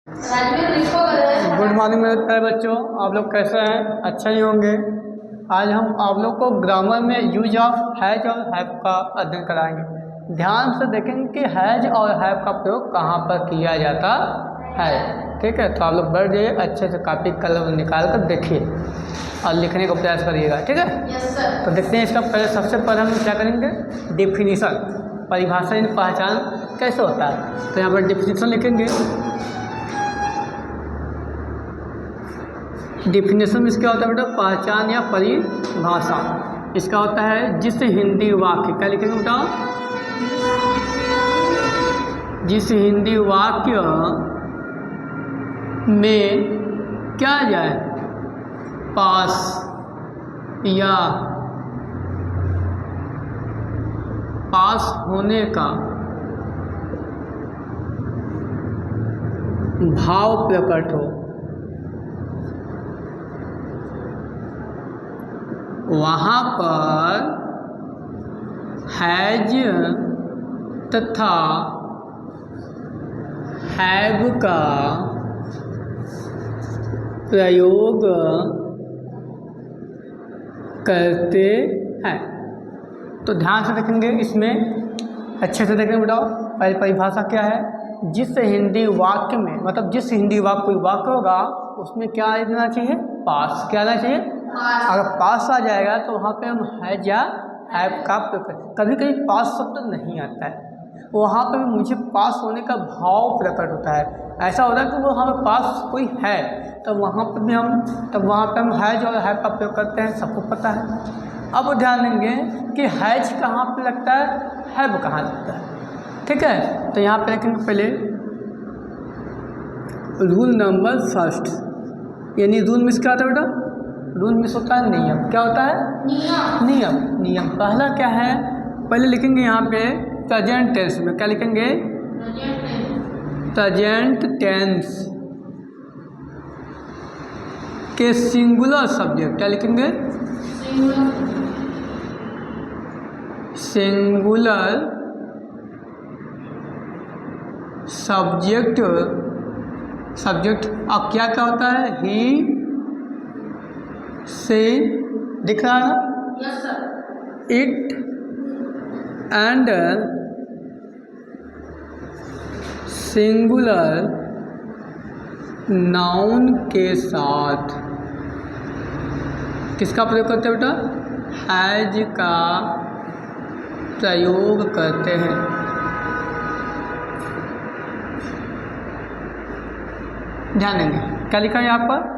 Good morning मेरे प्यारे बच्चों, आप लोग कैसे हैं? अच्छा ही होंगे। आज हम आप लोग को ग्रामर में यूज ऑफ हैज और हैव का अध्ययन कराएंगे। ध्यान से देखेंगे कि हैज और हैव का प्रयोग कहाँ पर किया जाता है। ठीक है, तो आप लोग बैठ जाइए, अच्छे से कापी कलम निकाल कर देखिए और लिखने का प्रयास करिएगा। ठीक है, यस सर। तो देखते हैं इसका पहले सबसे पहले हम क्या करेंगे, डिफिनीसन, परिभाषा यानी पहचान कैसे होता है। तो यहाँ पर डिफिनीसन लिखेंगे। डिफिनेशन इसका होता है बेटा पहचान या परिभाषा। इसका होता है जिस हिंदी वाक्य, क्या लिखेंगे बेटा, जिस हिंदी वाक्य में क्या जाए, पास या पास होने का भाव प्रकट हो, वहाँ पर हैज तथा हैव का प्रयोग करते हैं। तो ध्यान से देखेंगे, इसमें अच्छे से देखेंगे बेटा। पहली परिभाषा क्या है, जिस हिंदी वाक्य में, मतलब जिस हिंदी वाक्य कोई वाक्य होगा उसमें क्या देना चाहिए, पास। क्या आना चाहिए, अगर पास आ जाएगा तो वहाँ पे हम हैज या हैव का प्रयोग करते। कभी कभी पास शब्द नहीं आता है, वहाँ पे मुझे पास होने का भाव प्रकट होता है। ऐसा होता है कि वो हमें पास कोई है, तो वहाँ पे भी हम हैज और हैव का प्रयोग करते हैं, सबको पता है। अब ध्यान देंगे कि हैज कहाँ पे लगता है, हैव कहाँ लगता है। ठीक है, तो यहाँ पे देखेंगे पहले रूल नंबर फर्स्ट, यानी रूल मिस क्या होता है बेटा, रूल मिस होता है नियम। क्या होता है, नियम। नियम पहला क्या है, पहले लिखेंगे यहाँ पे प्रेजेंट टेंस में। क्या लिखेंगे, प्रेजेंट टेंस के सिंगुलर सब्जेक्ट। क्या लिखेंगे, सिंगुलर सब्जेक्ट। सब्जेक्ट अब क्या क्या होता है, ही से, दिख रहा है ना, yes sir. It and singular noun के साथ किसका प्रयोग करते हैं बेटा, हैज का प्रयोग करते हैं। ध्यान देंगे क्या लिखा है यहाँ पर,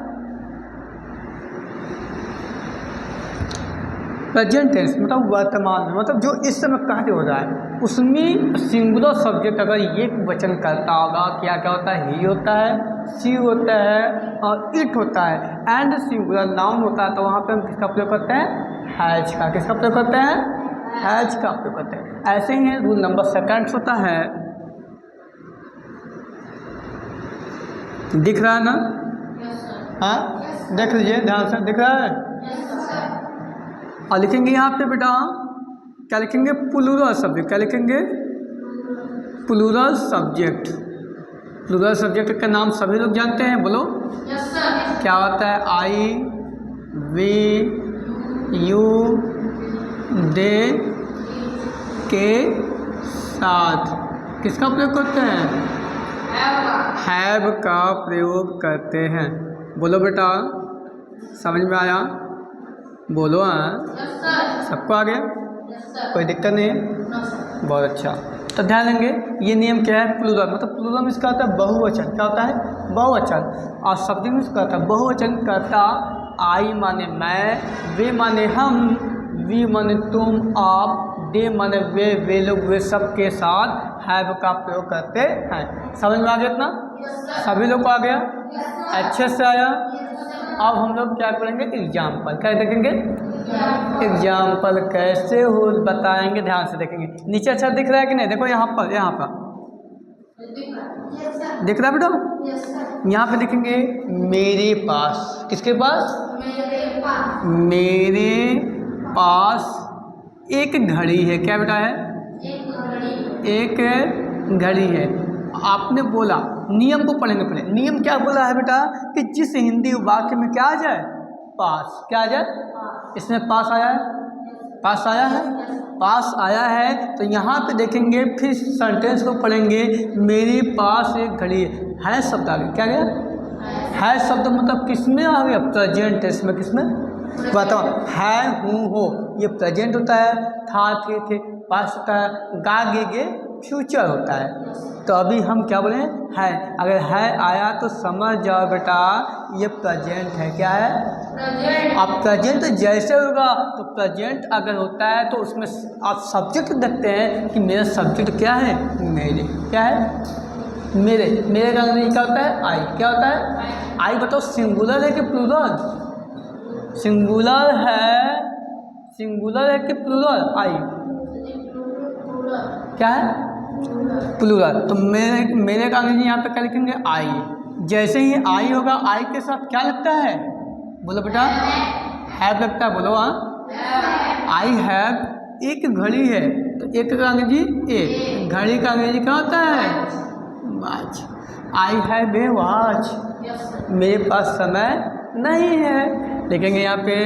प्रेजेंट टेंस मतलब वर्तमान में, मतलब जो इस समय कार्य हो रहा है उसमें सिंगुलर सब्जेक्ट अगर ये वचन करता होगा, क्या क्या होता है, ही होता है, सी होता है और इट होता है, एंड सिंगुलर नाउन होता है, तो वहाँ पे हम किसका प्रयोग करते हैं, हैज का। किसका प्रयोग करते हैं, हैज का प्रयोग करते हैं। ऐसे ही है रूल नंबर सेकंड होता है, दिख रहा है ना, हाँ देख लीजिए ध्यान से, दिख रहा है। और लिखेंगे यहाँ पे बेटा, क्या लिखेंगे, प्लूरल सब्जेक्ट। क्या लिखेंगे, प्लूरल सब्जेक्ट। प्लूरल सब्जेक्ट का नाम सभी लोग जानते हैं, बोलो। Yes sir. क्या होता है, आई, वी, यू, दे के साथ किसका प्रयोग करते हैं, हैव का प्रयोग करते हैं। बोलो बेटा, समझ में आया, बोलो। हाँ, सबको आ गया, कोई दिक्कत नहीं है, बहुत अच्छा। तो ध्यान देंगे ये नियम क्या है, प्लूरल मतलब प्लूरल में इसका होता है बहुवचन। क्या होता है, बहुवचन। और शब्द में इसका होता है बहुवचन करता, आई माने मैं, वे माने हम, वी माने तुम, आप, दे माने वे लोग, वे सब के साथ हैव का प्रयोग करते हैं। समझ में आ गया इतना, सभी लोग को आ गया, अच्छे से आया। अब हम लोग क्या करेंगे, एग्जाम्पल। क्या देखेंगे, एग्जाम्पल कैसे हो बताएंगे, ध्यान से देखेंगे। नीचे अच्छा दिख रहा है कि नहीं, देखो यहाँ पर, यहाँ पर दिख रहा है बेटा, यहाँ पे देखेंगे मेरे पास। किसके पास, मेरे पास एक घड़ी है। क्या बेटा है, एक घड़ी है। आपने बोला नियम को पढ़ेंगे पहले। नियम क्या बोला है बेटा कि जिस हिंदी वाक्य में क्या आ जाए, पास, क्या आ जाए, इसमें पास आया है, पास आया है, पास आया है। तो यहाँ पे देखेंगे, फिर सेंटेंस को पढ़ेंगे, मेरे पास एक घड़ी है शब्द आ गया, क्या गया, है शब्द मतलब किस में आ गया, प्रेजेंट टेंस में, किस में, बताओ, है, हूँ, हो, ये प्रेजेंट होता है, था, थे, पास होता है, गा, गे, फ्यूचर होता है। तो अभी हम क्या बोले, है, अगर है आया तो समझ जाओ बेटा ये प्रेजेंट है, क्या है, प्रेजेंट। अब प्रेजेंट जैसे होगा तो प्रेजेंट अगर होता है तो उसमें आप सब्जेक्ट देखते हैं कि मेरा सब्जेक्ट क्या है, मेरे, क्या है, मेरे, मेरे का अंग्रेजी क्या होता है, आई, क्या होता है, आई। बताओ सिंगुलर है कि प्लूरल, सिंगुलर है, सिंगुलर है कि प्लूरल, आई, क्या है, प्लूरल। तो मेरे का अंग्रेजी यहाँ पे क्या लिखेंगे, आई। जैसे ही आई होगा, आई के साथ क्या लगता है, बोलो बेटा, हैव लगता है, बोलो, हाँ, आई हैव एक घड़ी है, तो एक का अंग्रेजी एक, घड़ी का अंग्रेजी क्या होता है, watch. I have a watch, मेरे पास समय नहीं है, लिखेंगे यहाँ पे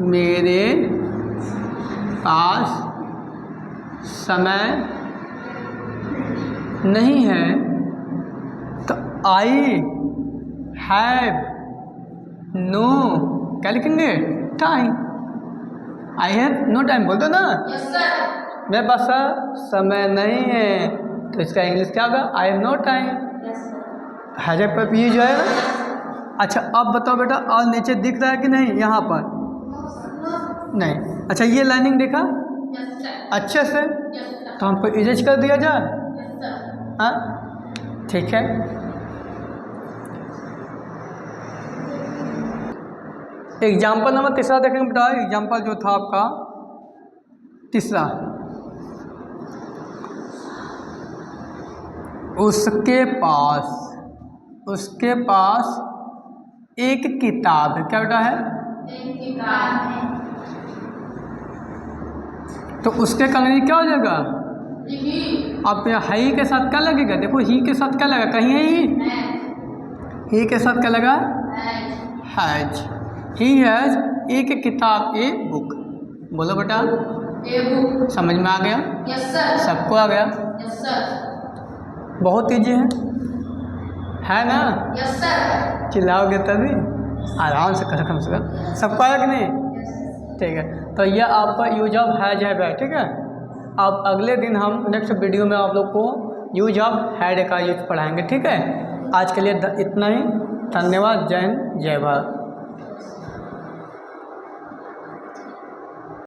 मेरे पास समय नहीं है। तो आई हैव नो, क्या लिखेंगे, time, I have no time, बोल दो ना, यस सर। मेरे पास समय नहीं है, तो इसका इंग्लिश क्या होगा, I have no time, has पर ये जो है ना। अच्छा अब बताओ बेटा, और नीचे दिख रहा है कि नहीं, यहाँ पर नहीं, अच्छा ये लाइनिंग देखा अच्छे से, तो हमको इरेज कर दिया जाए, हाँ, ठीक है। एग्जाम्पल नंबर तीसरा देखेंगे बेटा, एग्जाम्पल जो था आपका तीसरा, उसके पास एक किताब है, क्या बेटा है, एक किताब है, तो उसके अंग्रेजी क्या हो जाएगा, ही, अब ही के साथ क्या लगेगा, देखो ही के साथ क्या लगा, कहीं है ही के साथ क्या लगा, हैज, ही हैज एक किताब, ए बुक, बोलो बेटा, ए बुक, समझ में आ गया, यस सर, सबको आ गया, यस सर, बहुत ईजी है ना, यस सर, चिल्लाओगे तभी, आराम से करो, कम से कम सबको आया कि नहीं, ठीक है। तो यह आपका यूज ऑफ हैज है, ठीक है। अब अगले दिन हम नेक्स्ट वीडियो में आप लोग को यूज ऑफ हैड का यूज पढ़ाएंगे, ठीक है। आज के लिए इतना ही, धन्यवाद, जय हिंद, जय भारत।